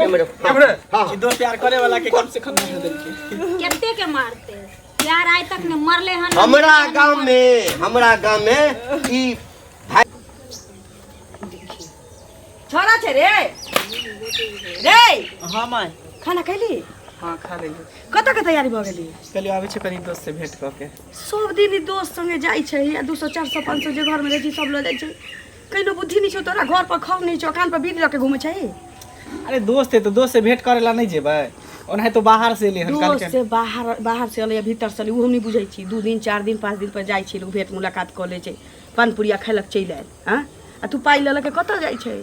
हां दो प्यार करे वाला के कम से कम नहीं देलके केते के मारते प्यार आज तक ने मरले हन हमरा गांव में ई छोरा छे रे रे हां माय खाना खैली हां खा लेली कत के तैयारी भ गेली कहलियो आबै छै कनी दोस्त से भेंट क के सब दिन ई दोस्त संगे जाई छै 200 400 500 जे घर में रहै छै सब लोग जाई छै कइनो बुद्धि नहीं छौ तोरा घर पर खाव नहीं छौ कान पर बीड़ी रख के घुमै छै अरे दोस्त है तो दोस्त से भेंट करेला नहीं जेबै ओना तो बाहर से एले हन काल दोस्त से बाहर से अले भीतर से वो हम नहीं बुझै छी 2 दिन 4 दिन 5 दिन पर जाई छी लोग भेंट मुलाकात क ले छै पान पुरिया खैलक चैल आयल हां आ तू पाई ल के कत जाई छै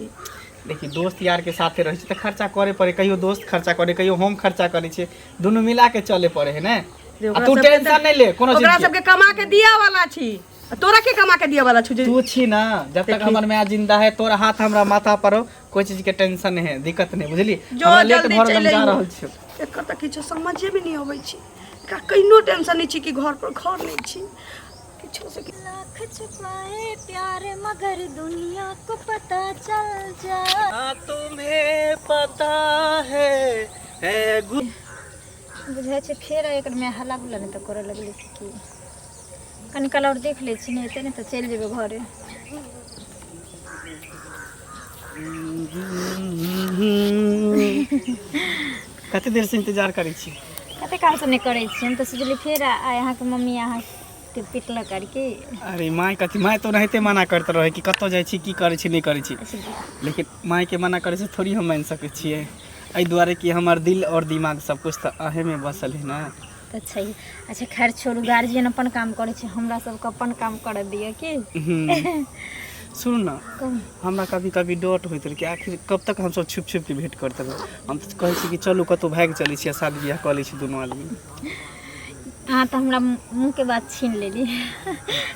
देखी दोस्त यार के साथे रहे त खर्चा करे पड़े कहियो दोस्त खर्चा करे कहियो हम खर्चा करे छे दोनों मिला के चले पड़े है ना तू टेंशन नहीं ले कोनो चीज ओकरा सब के कमा के दिया वाला छी तोरा के कमा के दिया वाला छु तू छी ना जब तक हमर मां जिंदा है तोरा हाथ हमरा माथा पर हो कोई चीज के टेंशन नहीं है दिक्कत नहीं बुझली हमरा लेट घर में जा रहल छी एकर त किछ समझे भी नहीं आबै छी का कइनो टेंशन नहीं छी कि घर पर घर नहीं छी किछो से लाख छुपाए प्यार मगर दुनिया को पता चल जा तुम्हें पता है बुझे छे फेर एकर में हल्ला गुल्ला नहीं तो करे लगले कि कनी कल और देख ले छी नहीं ते नहीं तो चल जेबे घरे कते देर से इंतजार करै छी कते काल से नहीं करे छी हम तो सोचली फेर यहाँ के मम्मी यहाँ के पिटला करके अरे माय कथी माय तो रहते मना करते रहे कि कतो जाय छी की करे छी नहीं करे छी लेकिन माय के मना करे से थोड़ी हम मान सके छिए एहि दुआरे कि हमर दिल और दिमाग सब कुछ तो अहे में बसल है ना अच्छा ही अच्छा खैर छोड़ू गार्जियन अपन काम करे छै हमरा सब के अपन काम कर दिया कि सुन ना हमरा कभी कभी डोट होइत रहे कि आखिर कब तक हम सब छुप छुप के भेंट करते रहे हम तो कहै छी कि चलू कतो भाग चली छी शादी बियाह क लै छी दोनों आदमी हाँ तो हमरा मुँह के बात छीन लेली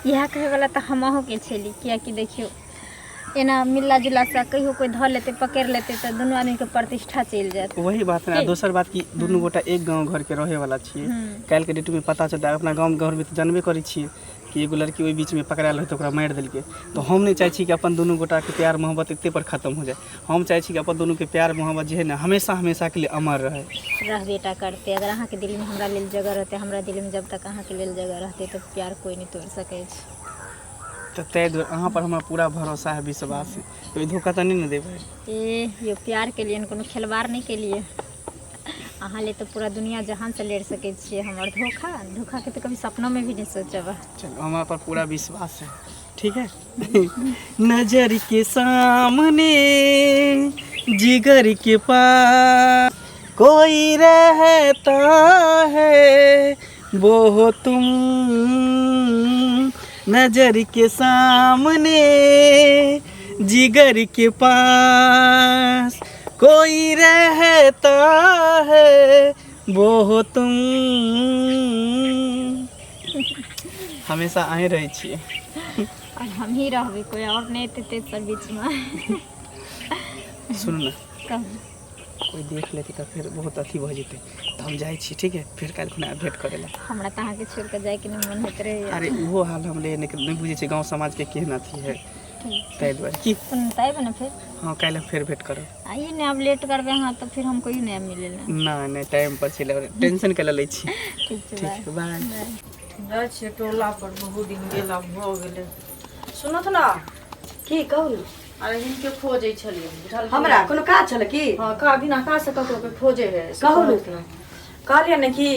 यह कहे वाला तो हमहू के छली किया कि देखियो एना मिला जुला सा कहियो कोई धर लेते पकड़ लेते तो दोनों आदमी के प्रतिष्ठा चल जात वही बात है दोसर बात कि दोनों गोटा एक गांव घर के रहे वाला छिए काल के डेट में पता चलता अपना गांव घर में तो जानबे करै छिए कि एगो लड़की ओहि बीच में पकड़ायल है तो ओकरा मार देलके तो हम नहीं चाहे छी कि अपन दोनों गोटा के प्यार मोहब्बत इतने पर खत्म हो जाए हम चाहे छी कि अपन दोनों के प्यार मोहब्बत जे है ना हमेशा हमेशा के लिए अमर रहे रह बेटा करते अगर अहाँ के दिल में हमरा लेल जगह रहते हमरा दिल में जब तक अहाँ के लेल जगह रहते तो प्यार कोई नहीं तोड़ सके तो तय अहाँ पर हमरा पूरा भरोसा है विश्वास है कोई धोखा तो नहीं न देबै ए ये प्यार के लिए कोनो खिलवाड़ नहीं के लिए अहाँ ले तो पूरा दुनिया जहान से लड़ सके छे हमर धोखा के तो कभी सपनों में भी नहीं सोचब चलो हमारे पर पूरा विश्वास है ठीक है नजर के सामने जिगर के पास कोई रहता है वो तुम नजर के सामने जिगर के पास कोई रहता है वो तुम हमेशा आए रहे छिए और हम ही रहबे कोई और नहीं ते सब बीच में सुन ना कहू कोई देख लेती तो फिर बहुत अथी हो जते तो हम जाए छी ठीक है फिर काल खुना भेंट करेला हमरा त अहाँ के छोड़ के जाए के नहीं मन होत रहे अरे वो हाल हम ले नहीं बुझे छे गांव समाज के केहन अथी है तै द्वारे की सुनताई बना फिर हां काल फिर भेंट करो आइए ने अब लेट करबे हां तो फिर हम कोई नहीं मिलेला ना नहीं टाइम पर चले टेंशन के ले छी ठीक ठीक बाय जाय छे टोला पर बहुत दिन गेला भ गेले सुनत ना की कहू अरे इनके खोजे छलिए बुझल हमरा कोनो काज छले की हां का बिना काज से ककरो के खोजे है कहू कहलिए ने कि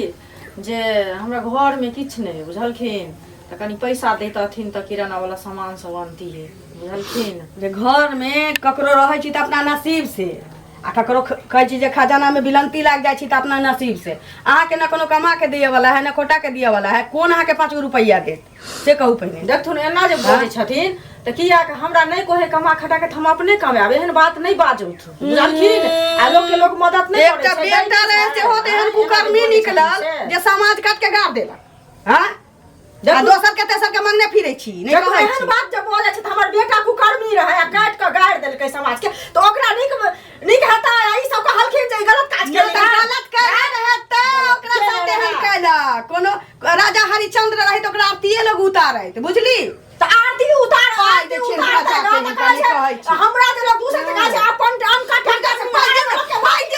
जे हमरा घर में किछ नहीं बुझलखिन त कनी पैसा देतथिन त किराना वाला सामान सब आनती है बुझलखिन जे घर में ककरो रहै छी त अपना नसीब से आ ककरो कहै छी जे खजाना में बिलंती लाग जाय छी त अपना नसीब से अहाँ के न कोनो कमा के दिए वाला है न खोटा के दिए वाला है कोन अहाँ के 5 रुपया देत से कहू पहिने देखथुन एना जे बोलै छथिन त किया के हमरा नहीं कोहे कमा खटा के हम अपने कमाबे एहन बात नहीं बाजौथ बुझलखिन आ लोग के लोग मदद नहीं करे छै बेटा रहे से होते हन कुकर्मी निकलल जे समाज काट के गाड़ देला हां आ दोसर के तेसर के मंगने फिरै छी नहीं कहै छी एहन बात जब बोलै छै त हमर बेटा कुकर्मी रहे आ काट के गाड़ देलकै समाज के तो ओकरा निक हता ई सब कहलखिन जे गलत काज केलकै गलत कर रहे त ओकरा साथे हम कैला कोनो राजा हरिश्चंद्र रहे त ओकरा आरतीए लोग उतारै त बुझली त आरती उतार हमरा जे लोग दूसरे के काज अपन काम काट के पाई दे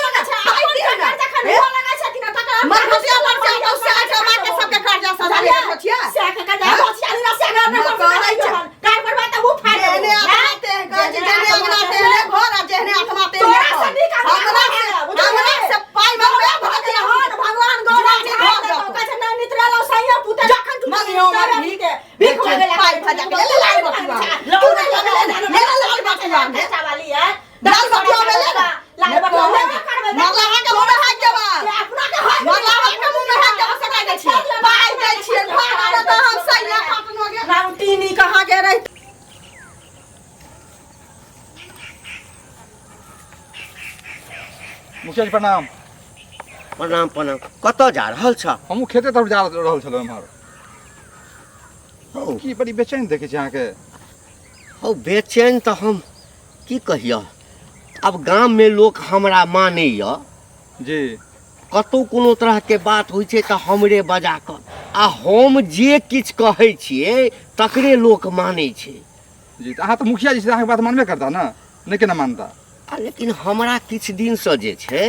मुखिया जी प्रणाम। प्रणाम प्रणाम। कतऽ जा रहल छ? हमहूँ खेते तरफ जा रहल छलहुँ एम्हर। हौ की बड़ी बेचैन देखै छी अहाँके। हौ बेचैन तऽ हम की कहियऽ, अब गाममे लोक हमरा मानैए, जी कतहु कोनो तरहके बात होइ छै तऽ हमरे बजा कऽ, आ हम जे किछु कहै छियै तकरे लोक मानै छै। जी तऽ अहाँ तऽ मुखिया जी से अहाँके बात मानबे करता ने, नहीं केना मानता। आ लेकिन हमरा किछु दिनसँ जे छै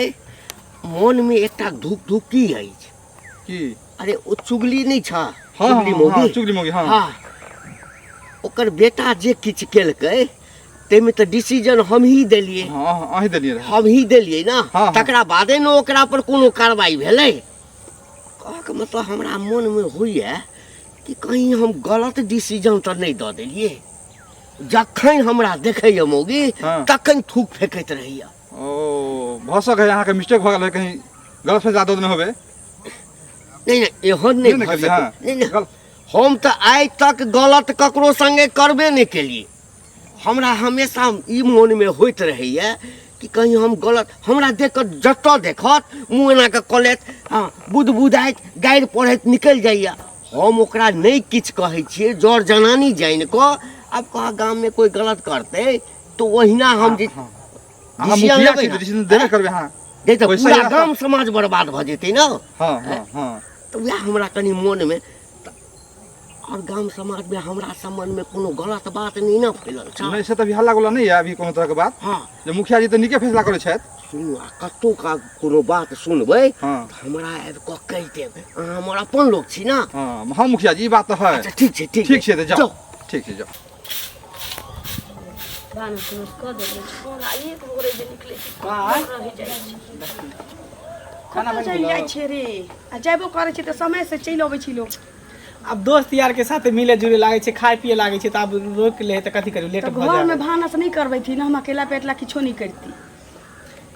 मोनमे एकटा धुक धुकी अछि। की? अरे ओ चुगली नहीं छ, हाँ चुगली हाँ मौगी, चुगली मौगी हाँ। हाँ ओकर बेटा जे किछु केलकै ताहिमे तऽ डिसीजन हम ही देलियै। हाँ हाँ अहीं देलियै रहे। हम ही देलियै ना, हाँ। तकरा बादे ने ओकरा पर कोनो कार्रवाई भेलै। कहके मतलब हमरा मोनमे होइए कि कहीं हम गलत डिसीजन तऽ नहीं दऽ देलियै। जखन हमरा देखैए मौगी हाँ। तखन थूक फेंकैत रहैए। ओ भऽ सकै है अहाँके मिस्टेक भऽ गेल है, कहीं गलत फैसला दऽ देने होबे। नहीं नहीं एहन नहीं नहीं भऽ केलियै, हाँ। सकै। नहीं नहीं हम तऽ आइ तक गलत ककरो संगे करबे नहीं केलिए। हमरा हमेशा ई मोनमे होइत रहैए कि कहीं हम गलत, हमरा देख कऽ जतऽ देखत मुँह एना कऽ कऽ लेत, हाँ बुदबुदाइत गारि पढ़ैत निकलि जाइए। हम ओकरा नहीं किछु कहै छियै, जर जनानी जानि कऽ आब कहाँ गाममे कोई गलत करतै तो ओहिना हम जे अहाँ मुखिया छी तऽ डिसीजन देबे करबै। हाँ नहीं तऽ वैसे पूरा ही गाम समाज बर्बाद भऽ जेतै ने। हाँ हाँ हाँ तऽ वएह हमरा कनि मोनमे, और गाम समाज में हमरा संबंध में कोनो गलत बात नहीं ना फैलल छ। नहीं से तऽ अभी हल्ला गुल्ला नहीं है अभी कोनो तरह के बात। हाँ जे मुखिया जी तऽ नीके फैसला करै छथि। सुनू, आ कतौ का कोनो बात सुनबै हाँ तऽ हमरा आबि कऽ कहि देब, अहाँ हमर अपन लोक छी ना। हाँ हाँ मुखिया जी ई बात तऽ है। अच्छा ठीक छै ठीक ठीक छै तऽ जाओ। ठीक छै जाओ। खाना बनि चलि गेलौ? जाइ छै रे, आ जेबो करै छै तऽ समय से चलि अबै छी लोग। अब दोस्त यार के साथ मिले जुले लागे छै, खाए पिए लागे छै, तऽ अब रोक ले तऽ कथी करी, लेट तो भऽ घर में जाए। भानस नहीं करबै थी ना, हम अकेला पेटला किछो नहीं करती।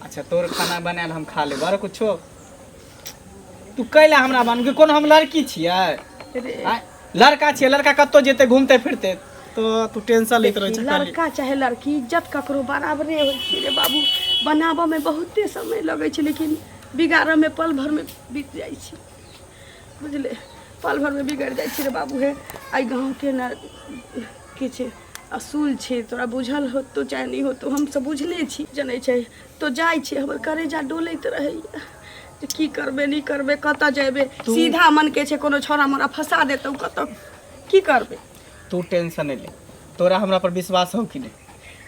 अच्छा तोर खाना बनायल हम खा लेब, और कुछो तू कैला हमरा बन के, कोनो हम लड़की छियै? रे, आँय? लड़का छियै, लड़का कतौ जेते घूमते फिरते तो तू टेंशन लैत रहै छै। खाली लड़का चाहे लड़की इज्जत ककरो बराबरे होइ छै रे बाबू। बनाबऽ में बहुते समय लगै छै, लेकिन बिगाड़ऽ में पल भर में बीत जाइ छै, बुझले। पल भर में बिगड़ जाइ छै रे बाबू। हे आई गाँव के ना किछु असूल छै, तोरा बुझल हो तो चाहे नहीं हो तो हम सब बुझले छी, जनै छै। तो जाइ छै हमर करेजा डोलैत रहैया जे की करबे नहीं करबे, कतऽ जेबे। सीधा मन के छै कोनो छौड़ा मोरा फंसा देतौ, कतऽ की करबे। तू टेंशन नहीं ले, तोरा हमरा पर विश्वास हो कि नहीं?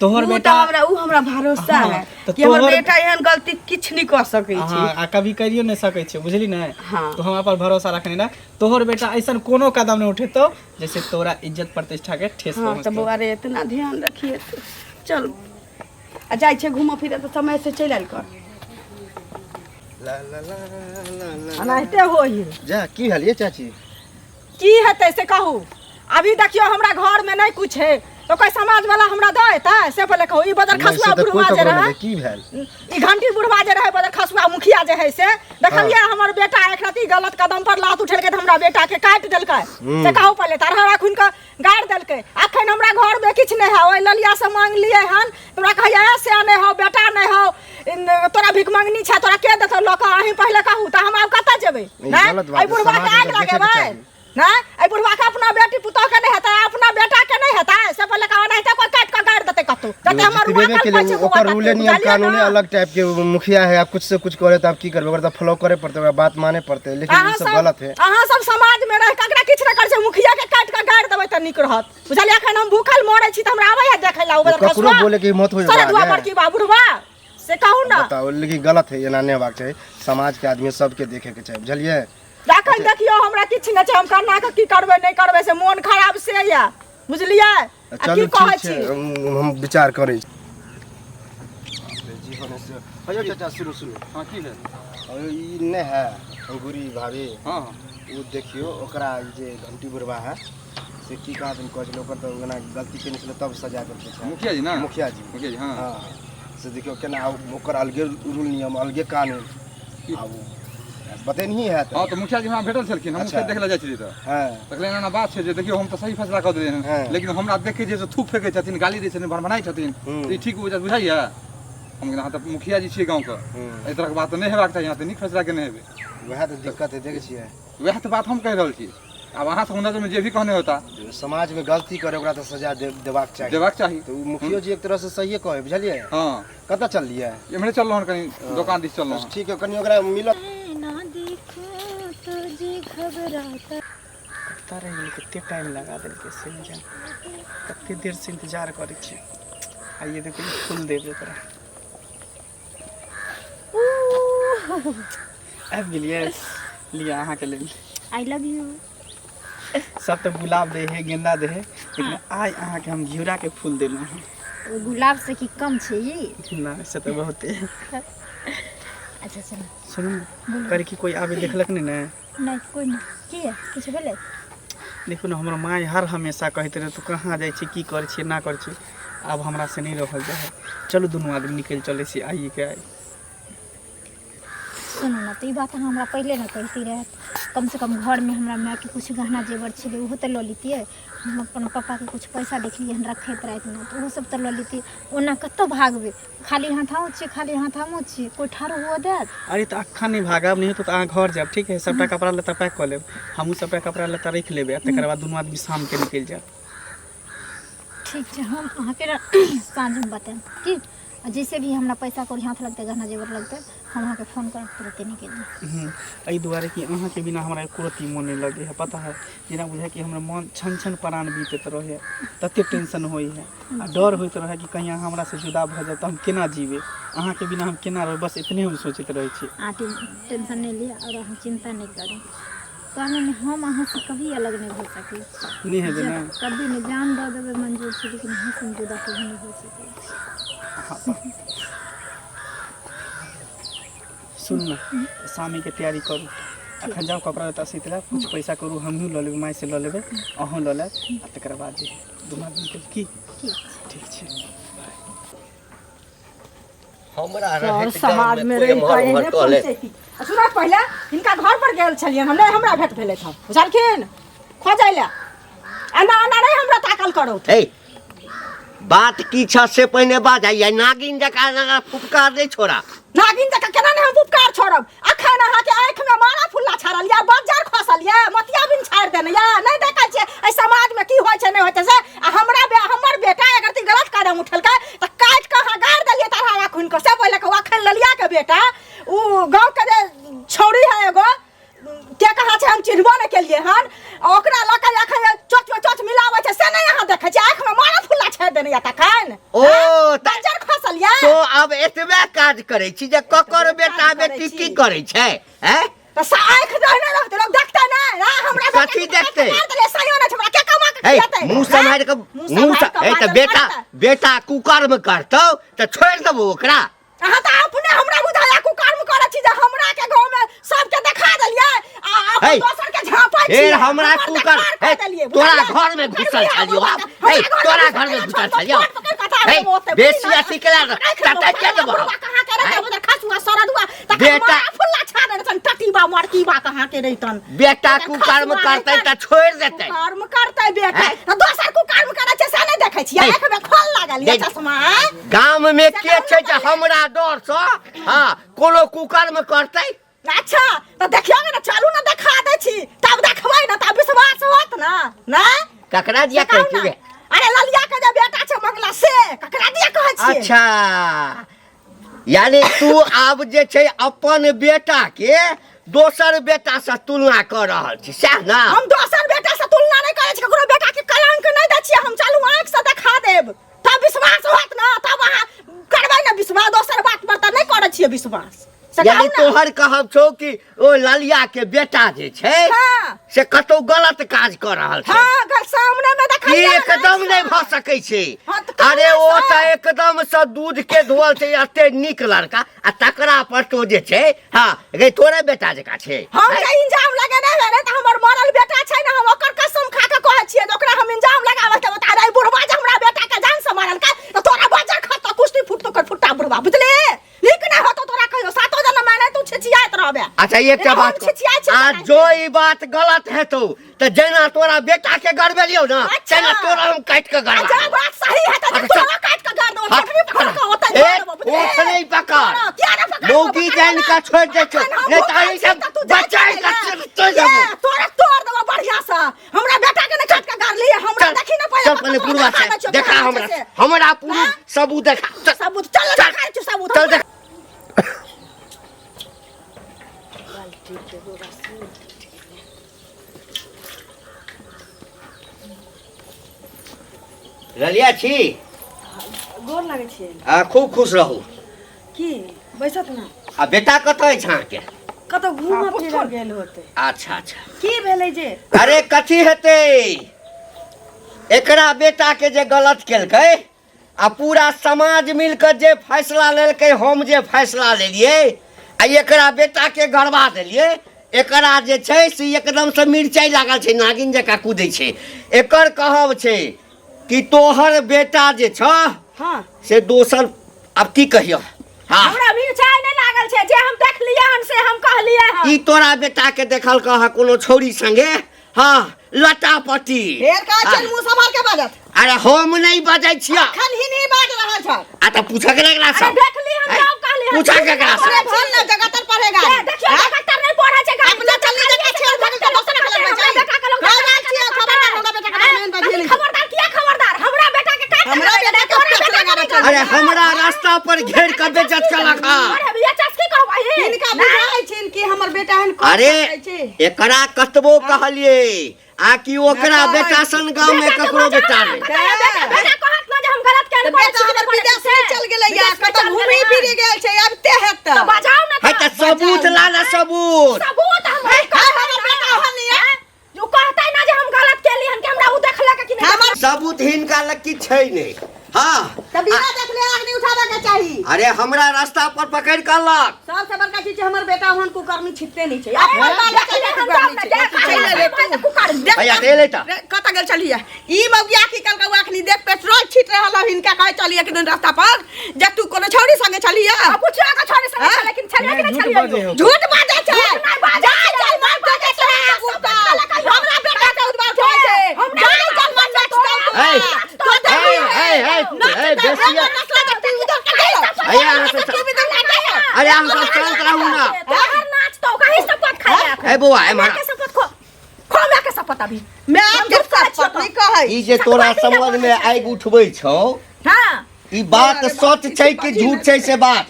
तोहर उ बेटा तऽ हमरा भरोसा हाँ, है तो कि हमर तोहर- बेटा एहन गलती किछ नहीं कर सकै छै। हाँ, आ कभी करियो नहीं सकै छै, बुझली ना। हाँ। तो हमरा पर भरोसा रखने ना, तोहर बेटा ऐसा कोनो कदम नहीं उठेतो जैसे तोरा इज्जत प्रतिष्ठा के ठेस हाँ तो पहुंचतो। बउआ रे इतना ध्यान रखिए तो। चल आ जाइ छै घूमऽ फिरऽ तो समय से चलि आइल कर। ला ला ला ला ला। अनाहिते होई जा की हाल ये चाची? की हेतै से कहू। अभी देखियो हमरा घर में नहीं कुछ है तो कोई समाज वाला हमरा दऽ एतै से पहले कहू। ई बदर खसुआ बुढ़वा जे रहे, की भेल? ई घंटी बुढ़वा जे रहे बदर खसुआ मुखिया जे है से देखलिए हमर बेटा एक रति गलत कदम पर लात उठेलकै त हमरा बेटा के काटि देलकै। से कहू पहले तरहरा खुन के गाड़ि देलकै। अखन हमरा घर में किछ नहीं है, ओइ ललिया से मांग लिए हन, तोरा कहिया से नहीं हो, बेटा नहीं हो, तोरा भिख मंगनी छ, तोरा के देतौ लऽ कऽ। अहीं पहले कहू त हम आब कतऽ जेबै? आई बुढ़वा के आग लगेबै ना? आई बुढ़वा के अपना बेटी पुतोह के नहीं हेतै, अपना बेटा के नहीं हेतै? से पहले कहू नहीं त कोई काट के गाड़ देतै कतौ। जते हमर रुआ के लिए ओकर रूले नियम कानून अलग टाइप के मुखिया है। आप कुछ से कुछ करे तो आप की करबे, ओकर तो फॉलो करे पड़ते, ओकर बात माने पड़ते, लेकिन ये सब गलत है। अहाँ सब समाज में रह ककरा किछ न कर छै, मुखिया के काट के गाड़ देबै त नीक रहत। बुझलियै? अखन हम भूखल मरै छी त हमरा आबै है देखै ला उबर ककरो बोले कि मत होई सरे दुआ पर की बा बुढ़वा से कहू ना। बताओ, लेकिन गलत है, एना नहीं होबाक चाहिए। समाज के आदमी सबके देखे के चाहिए, बुझलिए। देखै देखियो हमरा किछ न छै, हम कन्ना के की करबै नहीं करबै से मोन खराब से या, बुझलियै? आ चलू की कहै ठीक छी है, हम विचार करै छी। जीवन से अयो चाचा सुनो सुनो। हाँ की भेल? और ई नहीं है अंगूरी भाभी, हाँ वो देखियो ओकरा जे घंटी बुढ़वा है से की कहा तुम कहलो, ओकर तो ओना गलती केने छले तब सजा देलकै छै। मुखिया जी ना? मुखिया जी। मुखिया जी हाँ। हाँ से देखियो केना ओकर अलगे रूल नियम, अलगे कानून आब बतेनही है तो। हाँ तो मुखिया जी हमरा भेटल छलखिन, हम अच्छा। खेत देखे ला जाइ छलियै तऽ हाँ तखन एना बात छै जे देखियो हम तऽ सही फैसला कऽ देलियै हाँ। हन, लेकिन हमरा देख के जे थूक फेंकै छथिन, गाली दै छथिन, भनभनाइ छथिन, हम्म। तऽ ई ठीक बुझाइया? हम यहाँ तऽ मुखिया जी छियै गाँवके एहि तरहके बात तऽ नहि हेबाक चाही, यहाँ तऽ नीक फैसला केने हेबै। वह तो दिक्कत है, देखे छियै वएह तऽ बात हम कहि रहल छी। अब अहाँ सब नजर में जे भी कहने होता समाज में गलती करे ओकरा तो सजा देबाक चाहिए। देबाक चाही। तो मुखियो जी एक तरह से सही कहे, बुझलिए। हाँ कतऽ चललिए? एम्हरे चल रहल कहीं दुकान दिस चल रहल। ठीक है, कनी ओकरा मिलत ना देखो तो जी घबराता। कत्ता रह गेल, कते टाइम लगा देलकै से जान, कते देर से इंतजार करै छी। आइए देखो फूल देबे ओकरा। आबि गेलिए, लिया अहाँ के लेल। I love you. सब तो गुलाब दे है, गेंदा दे है, लेकिन आज अहाँ के हम घिउरा के फूल देलहुँ हैं। गुलाब से की कम छै ये? ना से तो बहुत है। अच्छा चलो सुनू न, करे कि कोई आबे देखलक नहीं ना? नहीं कोई नहीं। की है कुछ भेले? देखो ना, हमारा माँ हर हमेशा कहते रहे तू कहाँ जाइ छी, की कर छी ना कर छी। अब हमरा से नहीं रहल जाए। चलो दोनों आदमी निकल चले से आइए के आए। सुनो ना, तो ये बात हमरा पहले ना कहती रहे। कम से कम घर में हमरा माँ के कुछ गहना जेवर छे वो तो लो लीतिए। हम अपन पापा के कुछ पैसा देखलिए हम रखैत रात में, तो वो सब तो लो लीतिए। ओना कत्तो भागबे, खाली हाथ आउ छी, खाली हाथ आमो छी, कोई ठारो हुआ देत? अरे तो अखा नहीं भागब, नहीं तो अहाँ घर जाब, ठीक है। सबटा कपड़ा लत्ता पैक कर लेब, हमहूँ सबटा कपड़ा लत्ता रख लेबै, तकर बाद दोनों आदमी शाम के निकल जाब। ठीक है, हम अहाँ के साँझ में बताएं कि जैसे भी हमरा पैसा कौड़ी हाथ लगते, गहना जेवर लगते, हम अहाँ के फोन कर तुरंते निकल। एहि दुआरे कि अहाँ के बिना हमरा एको रत्ती मोन नहीं लगे है। पता है, जेना बुझे कि हमर मन छन छन प्राण बीतैत रहे, तते टेंशन होई है आ डर होइत रहे कि कहीं अहाँ हमरा से जुदा भ जाए तो हम केना जीवे, अहाँ के बिना हम केना रह, बस इतने हम सोचते रहे छी। आटी टेंशन नहीं लिया और अहाँ चिंता नहीं करें। कहने में हम अहाँ से कभी अलग नहीं हो सके, नहीं है ना? कभी नहीं, जान दे देवे मंजूर छी, लेकिन अहाँ से जुदा कभी नहीं हो सके। सुन ना, शामी के तैयारी करू, अखन जाओ कपड़ा लत्ता सीत ला, कुछ पैसा करू, हमहूँ लऽ लेबै, माय से लऽ लेबै, अहूँ लऽ लेब, आ तकर बाद जे दुनू आदमी के की ठीक छै। हमरा और समाज में रह कहे ने पहुंचे की। सुना पहले इनका घर पर गेल छलियन, हमने हमरा भेट भेले था, बुझलखिन खोजै ले। एना एना नहीं हमरा ताकल करो। ए बात की छ से पहिने बाजाइए, नागिन जका ना फुफकार नहीं छोड़ा। नागिन जका केना ने हम उपकार छोड़ब? अखन अहाँ के आंख में माला फुल्ला छाड़ल या बजार खसल या मतिया बिन छाड़ देने या नहीं देखै छै ए समाज में की होय छै नहीं होय छै से। हमर बेटा अगर ती गलत कदम उठलकै त काट के अहाँ गाड़ देलिए तारा राखुन को से पहले के अखन ललिया के बेटा उ गांव के जे छौड़ी है एगो के कहा छै हम चिन्हबो नहीं केलिए हन, ओकरा लका अखन चोच मिलाबै छै से नहीं अहाँ देखै छै, आंख में माला फुल्ला छाड़ देने या तखन। ओ बजार खसल या तो अब एतबे काज करे छी जे ककर बेटा बेटी की करे छै, हैं? तो आंख रहने रहते लोग देखते नहीं ना, हमरा कथी देखते? सहियो नहीं हमरा के कमा के खियाते। मुंह संभाल के ए त बेटा कुकर्म करतौ त छोड़ देबो ओकरा। अहाँ त अपने हमरा बुझाया कुकर्म करे छी जे हमरा के गांव में सबके देखा देलिए आ अपन दोसर के झांपै छी। ए हमरा कुकर तोरा घर में घुसल छलियो, ए तोरा घर में घुसल छलियो, ए बेसी अथी केला टाटा के देबो कहां के रे उधर खसुआ सरदुआ त बेटा फुल्ला छा दे तन टटीबा मरकीबा कहां के रहितन। बेटा कुकर्म करतै त छोड़ देतै। कर्म करतै बेटा त दोसर कुकर्म करे छै से नहीं देखै छी, आंख में खोल लागल ये चश्मा। गांव में के छै जे हमरा डर सँ हां कोनो कुकर्म करतै? अच्छा तो देखियो ना, चलू ना देखा दे छी, तब देखबै ना तब विश्वास होत ना ना। ककरा दिया कहै छी? अरे ललिया के जे बेटा छै मंगला से ककरा दिया कहै छी? अच्छा यानी तू आब जे छै अपन बेटा के दोसर बेटा से तुलना कर रहल छी, सएह ना? हम दोसर बेटा से तुलना नहीं करै छी, ककरो बेटा के कलंक नहीं दै छी हम। चलू आंख से देखा देब तब विश्वास होत ना, तब अहाँ करबै ना विश्वास। दोसर बात पर त नहीं करै छी विश्वास। यानी तोहर कहब छौ कि ओ ललिया के बेटा जे छै से कतौ गलत काज कर रहल छै। हां गल सामने में देखै एकदम नहीं भ सकै छै। अरे ओ त एकदम से दूध के धोल छै, एते नीक लड़का आ तकरा पर तो जे छै हां गे तोरे बेटा जका छै। हम के इंजाम लगेने रे त हमर मरल बेटा छै ना, हम ओकर कसम खा के कहै छियै जे ओकरा हम इंजाम लगाबै त बता रे बुढ़वा जे हमरा बेटा के जान से मारल का त तोरा बाजार खाता कुश्ती फुट तो कर फुट्टा बुढ़वा, बुझले? नीक ना होतो तोरा कहियो सातो जना माने तू छिछियात रहबे। अच्छा एकटा बात आ जो ई बात गलत है तो जेना तोरा बेटा के गड़बे लियो ना तेना तोरा हम काट के गड़बा जब बात सही है तो तोरा काट के गाड़ दो, पकड़ी पकड़ के होता ए ओठ नहीं पकड़ क्या ना पकड़ मौगी जान का छोड़ दे छो नहीं तो आई सब बच्चा का तो जाबो तोरा तोड़ देबो बढ़िया से। हमरा बेटा के ने काट के गाड़ लिए, हमरा देखी ना पहले चल पहले पूर्वा से देखा हमरा पूरा सबूत देखा सबूत चल देखा छु सबूत चल देख रलिया छी गोर लागै छै। आ खूब खुश रहू। की बैसत ना आ बेटा कतऽ अछि अहाँके? कतौ घूमऽ फिरऽ गेल होतै। अच्छा अच्छा की भेलै जे? अरे कथी हेतै एकरा बेटा के जे गलत केलकै आ पूरा समाज मिलकर जे फैसला लेलकै हम जे फैसला लेलियै आ एकरा बेटा के गड़बा देलियै। एकरा जे छै से एकदम से मिरचाई लागल छै, नागिन जकाँ कूदै छै। एकर कहब छै कि तोहर बेटा जे छ हाँ से दोसर अब की कहियो। हाँ हमरा मिर्चाई नहीं लागल छै, जे हम देख लिए हन से हम कहलिए हन। ई तोरा बेटा के देखल कह कोनो छोरी संगे हाँ लटापटी फेर का चल मुंह संभाल के बाजत। अरे हम नहीं बजै छियै अखन ही नहीं बाज रहल छ। आ त पूछा के लगला अरे सब देख ली हम सब कहलिए हन। पूछा के करा अरे भल ना जगतर पढ़ेगा। देखिए जगतर नहीं पढ़ा छै का अपना चलनी देखे छै भक्त दोसर के लग बचाई बेटा के लोग खबरदार हमरा बेटा के मेन बजिली। खबरदार किया खबरदार? हमरा बेटा के काट हमरा बेटा के बेटा अरे हमरा रास्ता पर घेर कर बेइज्जत कला खा। अरे भैया चस्की कहबै इनका बुझाइ छिन कि हमर बेटा हन अरे एकरा कतबो कहलिए आ कि ओकरा बेटा सन गांव में ककरो बेटा नहीं। बेटा कहत ना जे हम गलत केल बेटा हमर विदेश में चल गेलै या कतौ घूमी फिरे गेल छै अब ते हेत तो बजाओ ना। है त सबूत ला ले सबूत। सबूत हम हमर बेटा हनिए जो कहतै ना जे हम गलत केली हन कि हमरा उ देखला के कि नहीं। सबूत हिनका लग की छै नहीं। हाँ तब बिना देखले आग नहीं उठाबे के चाही। अरे हमरा रास्ता पर पकड़ कर लक। सबसे बड़का चीज छै हमर बेटा हन कुकर्मी छिटते नहीं छै। अपन बाल चले हम देख भैया दे लेता कत गेल चलिए ई मौगिया की कल का अखनी देख पेट्रोल छिट रहल हिनका कहे चलिए कि दिन रास्ता पर जे तू कोनो छौरी संगे चलिए। अब पूछिया का छोड़े संगे लेकिन चलिए कि नहीं चलिए। झूठ बाजे छै नहीं बाजा चल मार के चले हमरा बेटा के उद्वार होय छै। हम जाय चल मन बेसिया भैया अरे हम सब चलत रहू ना। नाच तो कहीं शपथ खाया ए बुआ ए मारा शपथ खो मैं के शपथ अभी मैं के शपथ नहीं कहै ई जे तोरा समझ में आगि उठबै छौ हां ई बात सच छै कि झूठ छै से बात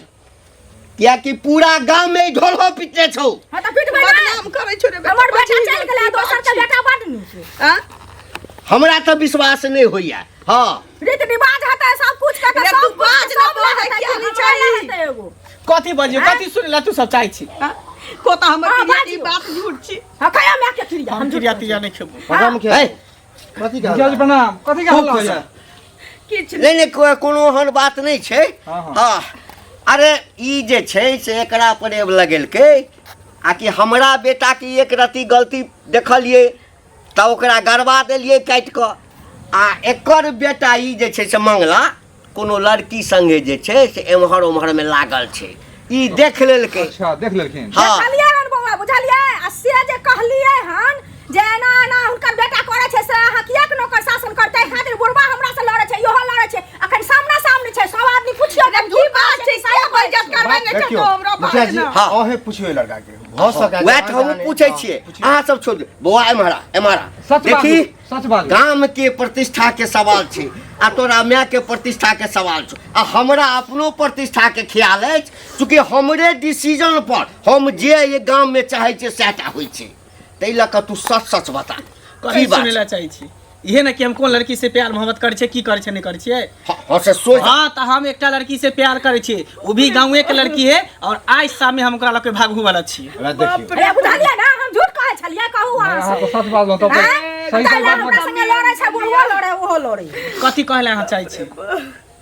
किया कि पूरा गांव में ढोलहो पिटने छौ। हां त पिट में बदनाम करै छै रे हमर बेटा चल गेलै दोसर के बेटा बड नीक छै। हां हमरा तो विश्वास नहीं होइया। हाँ रीत रिवाज हेतै सब कुछ के रे तू बाज न पड़ै क्या नहीं चाहिए एगो कथी बजियो कथी सुनला तू सब चाहै छी? कोता हमर हाँ, ई बात झूठ छी। हां कया मैं के क्रिया हम क्रिया तिया नहीं खेबो। हम क्या ए कथी मुखिया जी का प्रणाम। कथी का खूब हल्ला खुश होइया? रह। किछ नहीं कोनो हन बात नहीं छै। हाँ, हाँ। हाँ अरे ई जे छै से एकरा पर एब लगेलकै आ कि हमरा बेटा की एक रति गलती देखलिए त ओकरा गड़बा देलिए काट क आ एकर बेटा ई जे छै से मंगला कोनो लड़की संगे जे छै से एम्हर ओम्हर में लागल छै। ई देख लेलकै। अच्छा देख लेलखिन। हाँ देखलिए हन बौआ बुझलिए आ से जे कहलिए हन जे ना ना हुनकर बेटा करे छै से अहाँ किया के नौकर शासन करतै खातिर बुढ़बा हमरा से लड़े छै इहो लड़े छै अखन सामना सामने छै सब आदमी पूछियो जे की बात छै से बजत करबै नहीं छै देखियो तो हमरा मुखिया जी हाँ। अहे पूछियो लड़का के भ सका वह तो हम पूछे छिए अहाँ सब छोड़ दे बौआ एमारा सच बात देखी सच बात गांव के प्रतिष्ठा के सवाल छै आ तोरा माय के प्रतिष्ठा के सवाल छौ आ हमरा अपनो प्रतिष्ठा के ख्याल अछि चूँकि हमरे डिसीजन पर हम जे ये गांव में चाहे छियै सएटा होइ छै तै लऽ कऽ तू सच सच बता कथी की बात सुनैला चाहै छी? इहे ना कि हम कोन लड़की से प्यार मोहब्बत करे छै की करे छै नहीं करे छियै? हाँ से सोच हाँ तो हम एकटा लड़की से प्यार करे छियै वो भी गाँवे के लड़की है और आज शाम में हम ओकरा लके भागू वाला छियै। अरे देखियो अरे बुझलिए ना हम झूठ कहै छलिए कहू हाँ अहाँ तो से सच बात बताओ। हैं? सही बताइले बात हमरा संगे लड़े छै बुढ़वा लड़े ओहो लड़े कथी कहले अहाँ चाहै छी?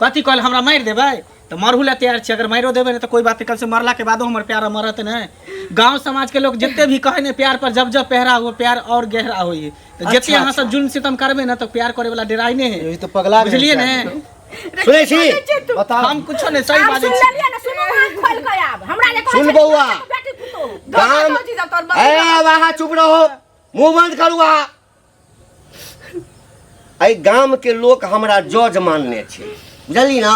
कथी कहले हमरा मार देबै तो मरहू ला तैयार छी। अगर मारो देबै ना तो कोई बात नहीं, कल से मरला के बादो हमर प्यार मरत नहीं। गांव समाज के लोग जितने भी कहे ने प्यार पर जब जब पहरा हो प्यार और गहरा होई तो जितने अहाँ सब जुल्म सितम करबे ना तो प्यार करे वाला डराई नहीं है। ये तो पगला बुझलिए ने? सुनै छी बताओ हम कुछो नहीं सही आप बात सुन है। लेलिए ना सुनो आँख खोल के आब हमरा जे कहै सुन छै बौआ। बेटी पुतो गाम ए वहाँ चुप रहो, मुंह बंद करू वहाँ। एहि गाम के लोग हमरा जज मानने छै, बुझली ना।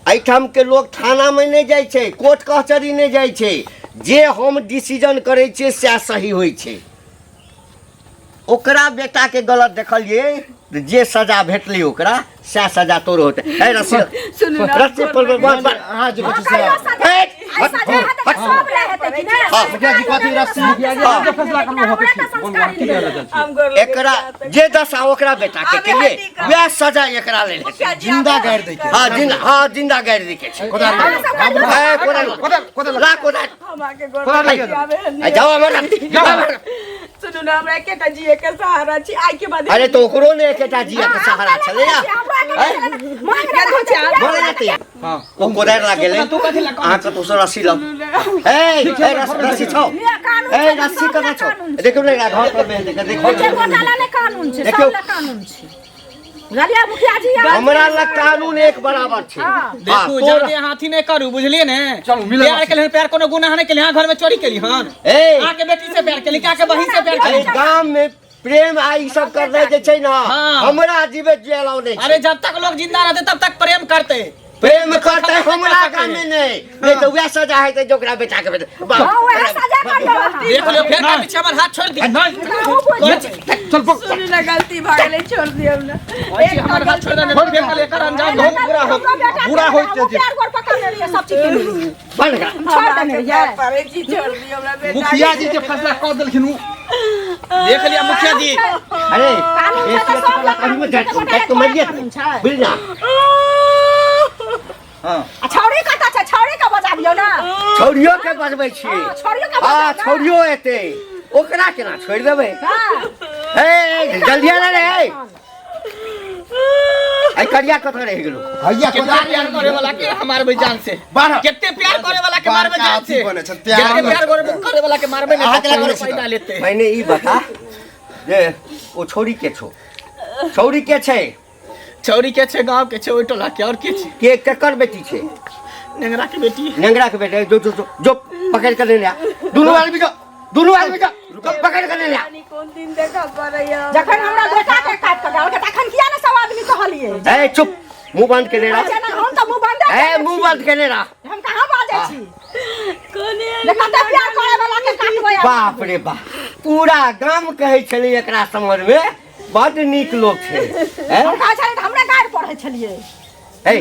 एहिठाम के लोग थाना में नहीं जाइ छै, कोर्ट कचहरी नहीं जाइ छै, जे हम डिसीजन करै छियै सएह सही होइ छै। ओकरा बेटा के गलत देखलिए, जे सजा भेटली ओकरा सएह सजा तोरो होते। ए रस्सी रस्सी पर हां जी कुछ से सब रहते कि ना मुखिया जी कथी रस्सी मुखिया जी फैसला करलो एकरा जे दशा ओकरा बेटा के केलिए वह सजा एकरा ले लेते। जिंदा गाड़ दे के हां जिंदा गाड़ दे के छै। कोदार ला कोदार जाओ हमरा सुनु ना हमरा एकेटा जिए के सहारा छी। आई के बाद अरे तो ओकरो ने एकेटा जिया के सहारा छले या मांग के हो जा बोले जाते हां वो कोदार ला गेले आ का तो रस्सी ला ए रस्सी छो ए रस्सी कना छो देखो ने घर पर में देखो जे घोटाला ने कानून छै, सब ला कानून छै। बुझलिए मुखिया जी हमरा ला कानून एक बराबर छै। देखू जादे हाथी नहीं करू, बुझलिए ने। प्यार के लिए प्यार कोनो गुनाह नहीं केली, हां घर में चोरी केली हन। ए आके बेटी से प्यार केली, का के बहिन से प्यार अरे केली। गांव में प्रेम आ ई सब करने जे छै ना, हाँ। हमरा जीवे जेलाव नहीं छै। अरे जब तक लोग जिंदा रहते तब तक प्रेम करते। प्रेम करते हमरा गांव में नहीं तो वह सजा है तो जोकरा बेटा के बेटा हां वह सजा कर दो। देख लो फिर का पीछे हमर हाथ छोड़ दी। चल पक सुनु ना गलती भागले छोड़ दियो ना। एक हमर हाथ छोड़ देने फिर का लेकर अंजाम बहुत बुरा हो प्यार गोर पकड़ ले रही सब चीज के लिए बन गया। छोड़ देने ये परे जी छोड़ दियो हमरा बेटा। मुखिया जी जे फैसला कर देलखिन उ देख लिया मुखिया जी। अरे कानून ये का तो सब तो कहीं में जाट तो मर गया बिलना। हां छौरी कता छै, छौरी का बजा दियो ना। छौरियो के बजबै छी। छौरियो का हां बजा छौरियो एते ओकरा केना छोड़ देबै। ए जल्दी आ रे आई करिया कतऽ रह गेलो। भैया कोदार प्यार करे वाला के हमार भाई जान से बारह कितने प्यार करे वाला के मारबे जान से। बने छै प्यार प्यार करे वाला के मारबे नहीं अकेला करे छै। पैदा लेते। मैंने ई बता जे ओ छोरी के छो, छौरी के छै छौरी के छे, गांव के छे, ओइ टोला के और के छे। के केकर बेटी छै। नेंगरा के बेटी। नेंगरा के बेटे जो जो जो जो पकड़ कर ले लिया दोनों आदमी को पकड़ कर ले लिया। कौन दिन देखा परैया जखन हमरा बेटा के काट कर डाल के तखन किया ना सब आदमी कहलिए। ए चुप मुंह बंद के ले रहा। हम तो मुंह बंद ए मुंह बंद के ले रहा। हम कहां बाजे छी। कोने देखा त प्यार करे वाला के काटबै। बाप रे बाप पूरा गांव कहै छलै एकरा समझ में बड नीक लोग छै। हम कहा छले त हमरा गाड़ पढ़ै छलिए। ए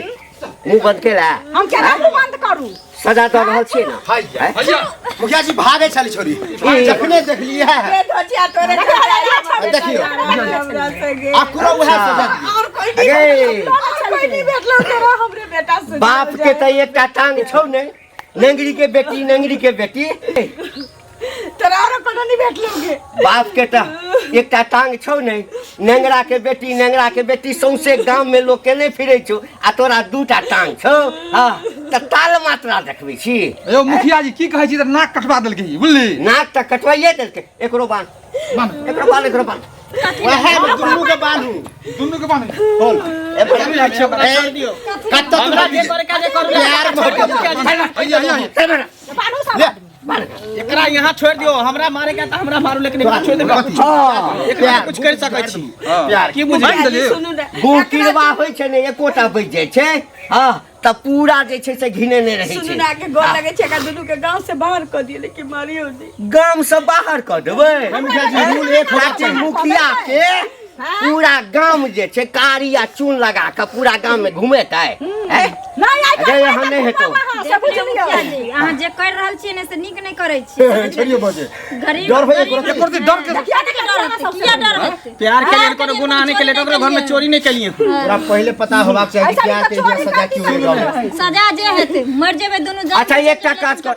मुंह बंद के ला। हम केना मुंह बंद करू। सजा दऽ रहल छी ना। भैया मुखिया जी भागे छली छोरी जखने देख लिए ए धोतिया तोरे देखियो हमरा संगे आ पूरा वह सजा दी। और कोई अगे कोई नहीं भेटलो तोरा हमरे बेटा से। बाप के त एकटा टांग छौ ने, नेंगरी के बेटी नेंगरी के बेटी। तोरा और कोनो नहीं भेटलोगे। बाप के त एकटा टांग छौ ने, नेंगरा के बेटी सौंसे गांव में लोग केने फिरै छौ आ तोरा दूटा टांग छौ। हां त ताल मात्रा देखबै छी। यो मुखिया जी की कहै छी त नाक कटवा देलकै बुझली। नाक त कटवाइए देलकै। एकरो बांध एकरो बांध वह दुन्नु के बांधू दुन्नु के बांध बोल ए बड़ा छोड़ दियो। कत्तो हमरा जे करे का जे करू प्यार बानू सब एकरा यहाँ छोड़ दियो। हमरा मारे का त हमरा मारू, लेकिन एकरा छोड़ देबे। हां एकरा कुछ कर सकै छी। प्यार की बुझलिए। सुनू ना गुकिरवा होइ छै ने एकोटा बच जाइ छै। हां त पूरा जे छै से घिने नहि रहै सुनू छै। ना के गोल लगे छै का दुनू के गांव से बाहर क दिए लेकिन मारियो नहीं। गांव से बाहर कर देबै। मुखिया के पूरा गांव जे छै कारी आ चून लगा के पूरा गांव में घुमेतै। नहीं आई अरे यहाँ नहीं हेतौ। से बुझ लियो। अहाँ जे कर रहल छियै ने से नीक नहीं करै छियै। छोड़ियो बजे गरीब डर होइए गरीब एकर से डर के किया के डर होते किया डर होते। प्यार के लिए कोनो गुनाह नहीं केले, ओकरा घर में चोरी नहीं केलिए। पूरा पहले पता होबाक चाही कि क्या के ये सजा की होई रहल। सजा जे हेतै मर जेबै दुनू जान। अच्छा एकटा काज कर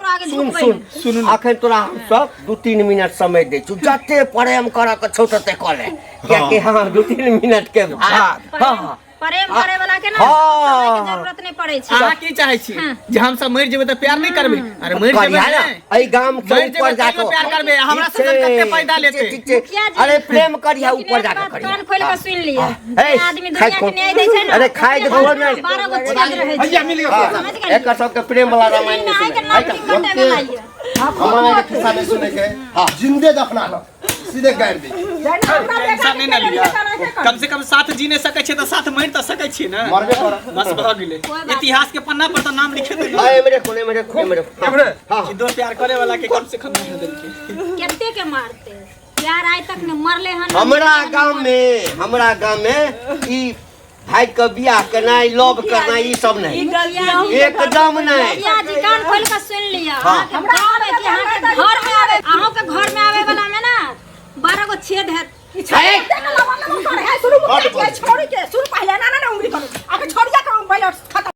सुन अखन तोरा हम सब 2-3 मिनट समय दै छु। जते प्रेम करऽ के छौ तते कऽ ले, कियाकि हां 2-3 मिनट के बाद हां प्रेम करे वाला के ना हाँ। समय के जरूरत नहीं पड़े छै। अहाँ की चाहै छी जे हम सब मर जेबै त प्यार नहीं करबै। अरे मर जेबै करिया ना ने एहि गाम से मर जेबै ऊपर तैयो जाके प्यार करबै। हमरा ठीक से छै, कते पैदा लेतै। ठीक छै। मुखिया जी, अरे प्रेम करिया ऊपर लेकिन जाके एक बात करिया। कान खोल के सुन लिया। ए, आदमी खाइ दुनिया कौन? के न्याय दै छै ना। अरे खाइ के खबर नहीं। 12 गो चीज रहै छै। भैया मिल गया। एकर सबके प्रेम वाला रामायण आइ के नहीं नाम कटे वाला ये। हमारा के किस्सा नहीं सुने के हां जिंदे दफना लो सीधे गाड़ दे टेंशन नहीं ना लिया कम से कम साथ जी नहीं सकै छै त साथ मर त सकै छी ना मरबे कर बस भ गेलै इतिहास के पन्ना पर त नाम लिखे दे हां मेरे हां कि दो प्यार करे वाला के कम से कम नहीं देलके केते के मारते प्यार आइ तक ने मरले हन हमरा गांव में ई भाई के बियाह करना लव करना ई सब नहीं एकदम नहीं या जी कान खोल के सुन लिया हमरा आवे कि अहाँ के घर में आवे अहाँ के घर में आवे वाला में ना 12 गो छेद है छोड़ के सुन